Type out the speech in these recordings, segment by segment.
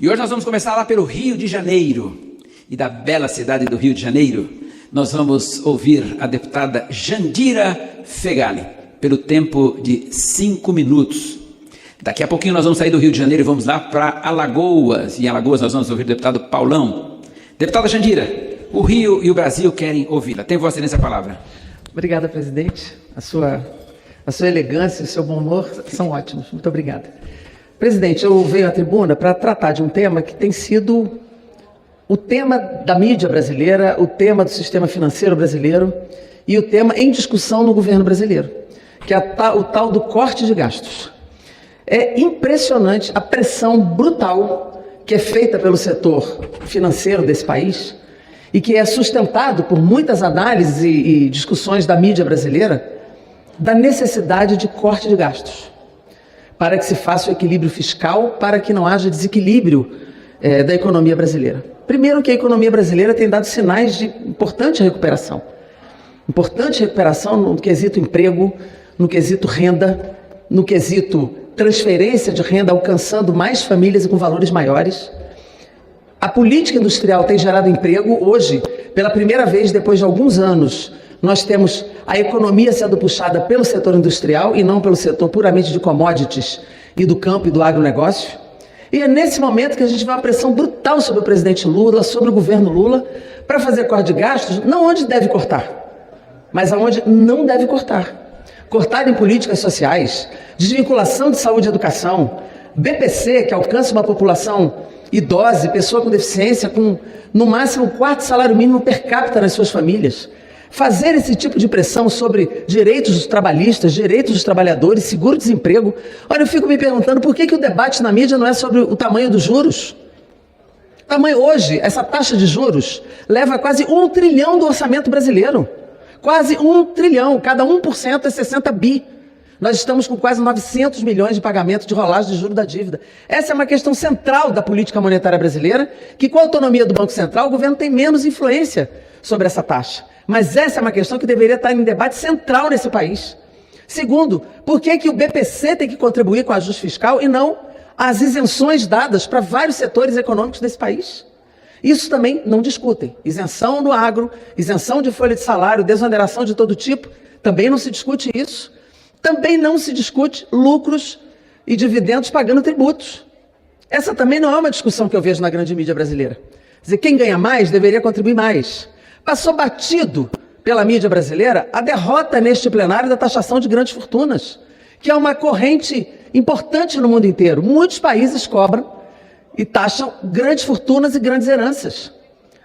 E hoje nós vamos começar lá pelo Rio de Janeiro. E da bela cidade do Rio de Janeiro, nós vamos ouvir a deputada Jandira Fegali, pelo tempo de 5 minutos. Daqui a pouquinho nós vamos sair do Rio de Janeiro e vamos lá para Alagoas. E em Alagoas nós vamos ouvir o deputado Paulão. Deputada Jandira, o Rio e o Brasil querem ouvi-la. Tem Vossa Excelência a palavra. Obrigada, presidente. A sua elegância e o seu bom humor são ótimos. Muito obrigada. Presidente, eu venho à tribuna para tratar de um tema que tem sido o tema da mídia brasileira, o tema do sistema financeiro brasileiro e o tema em discussão no governo brasileiro, que é o tal do corte de gastos. É impressionante a pressão brutal que é feita pelo setor financeiro desse país e que é sustentado por muitas análises e discussões da mídia brasileira da necessidade de corte de gastos, para que se faça o equilíbrio fiscal, para que não haja desequilíbrio da economia brasileira. Primeiro que a economia brasileira tem dado sinais de importante recuperação no quesito emprego, no quesito renda, no quesito transferência de renda, alcançando mais famílias e com valores maiores. A política industrial tem gerado emprego. Hoje, pela primeira vez depois de alguns anos, nós temos a economia sendo puxada pelo setor industrial e não pelo setor puramente de commodities e do campo e do agronegócio. E é nesse momento que a gente vê uma pressão brutal sobre o presidente Lula, sobre o governo Lula, para fazer corte de gastos, não onde deve cortar, mas aonde não deve cortar. Cortar em políticas sociais, desvinculação de saúde e educação, BPC, que alcança uma população idosa, pessoa com deficiência, com no máximo o 4º salário mínimo per capita nas suas famílias. Fazer esse tipo de pressão sobre direitos dos trabalhistas, direitos dos trabalhadores, seguro-desemprego. Olha, eu fico me perguntando por que o debate na mídia não é sobre o tamanho dos juros. Hoje, essa taxa de juros leva quase 1 trilhão do orçamento brasileiro. Quase 1 trilhão, cada 1% é 60 bi. Nós estamos com quase 900 milhões de pagamento de rolagem de juros da dívida. Essa é uma questão central da política monetária brasileira, que com a autonomia do Banco Central, o governo tem menos influência sobre essa taxa. Mas essa é uma questão que deveria estar em debate central nesse país. Segundo, por que o BPC tem que contribuir com o ajuste fiscal e não as isenções dadas para vários setores econômicos desse país? Isso também não discutem. Isenção no agro, isenção de folha de salário, desoneração de todo tipo, também não se discute isso. Também não se discute lucros e dividendos pagando tributos. Essa também não é uma discussão que eu vejo na grande mídia brasileira. Quer dizer, quem ganha mais deveria contribuir mais. Passou batido pela mídia brasileira a derrota neste plenário da taxação de grandes fortunas, que é uma corrente importante no mundo inteiro. Muitos países cobram e taxam grandes fortunas e grandes heranças.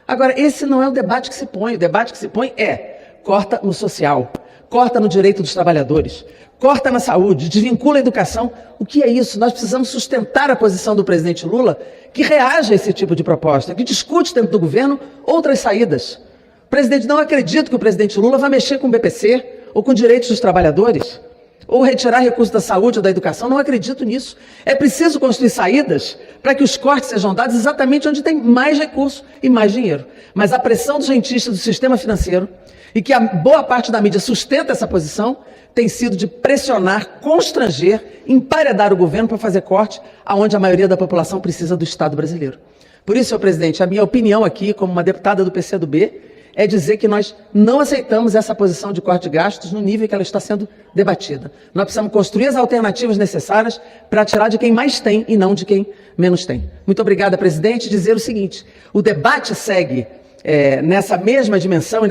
Agora, esse não é o debate que se põe. O debate que se põe é corta no social, corta no direito dos trabalhadores, corta na saúde, desvincula a educação. O que é isso? Nós precisamos sustentar a posição do presidente Lula, que reage a esse tipo de proposta, que discute dentro do governo outras saídas. Presidente, não acredito que o presidente Lula vai mexer com o BPC ou com direitos dos trabalhadores, ou retirar recursos da saúde ou da educação. Não acredito nisso. É preciso construir saídas para que os cortes sejam dados exatamente onde tem mais recurso e mais dinheiro. Mas a pressão dos rentistas do sistema financeiro, e que a boa parte da mídia sustenta essa posição, tem sido de pressionar, constranger, emparedar o governo para fazer corte aonde a maioria da população precisa do Estado brasileiro. Por isso, senhor presidente, a minha opinião aqui, como uma deputada do PCdoB, é dizer que nós não aceitamos essa posição de corte de gastos no nível que ela está sendo debatida. Nós precisamos construir as alternativas necessárias para tirar de quem mais tem e não de quem menos tem. Muito obrigada, presidente. Dizer o seguinte, o debate segue nessa mesma dimensão e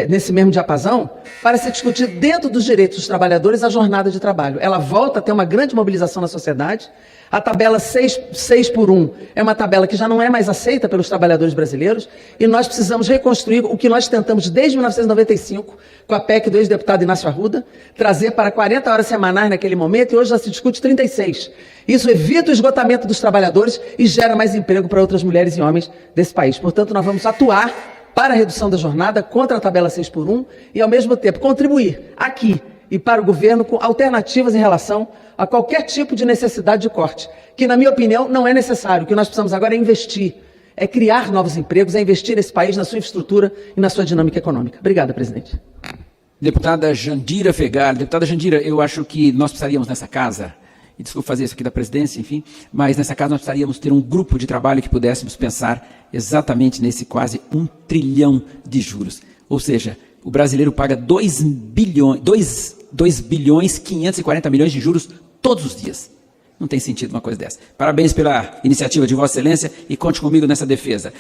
nesse mesmo diapasão para se discutir dentro dos direitos dos trabalhadores a jornada de trabalho. Ela volta a ter uma grande mobilização na sociedade. A tabela 6 por 1 é uma tabela que já não é mais aceita pelos trabalhadores brasileiros e nós precisamos reconstruir o que nós tentamos desde 1995 com a PEC do ex-deputado Inácio Arruda, trazer para 40 horas semanais naquele momento, e hoje já se discute 36. Isso evita o esgotamento dos trabalhadores e gera mais emprego para outras mulheres e homens desse país. Portanto, nós vamos atuar para a redução da jornada contra a tabela 6 por 1 e, ao mesmo tempo, contribuir aqui e para o governo com alternativas em relação a qualquer tipo de necessidade de corte, que, na minha opinião, não é necessário. O que nós precisamos agora é investir, é criar novos empregos, é investir nesse país, na sua infraestrutura e na sua dinâmica econômica. Obrigada, presidente. Deputada Jandira Fegali. Deputada Jandira, eu acho que nós precisaríamos nessa casa e desculpa fazer isso aqui da presidência, enfim, mas nessa casa nós precisaríamos ter um grupo de trabalho que pudéssemos pensar exatamente nesse quase 1 trilhão de juros. Ou seja, o brasileiro paga 2 bilhões 540 milhões de juros todos os dias. Não tem sentido uma coisa dessa. Parabéns pela iniciativa de Vossa Excelência e conte comigo nessa defesa.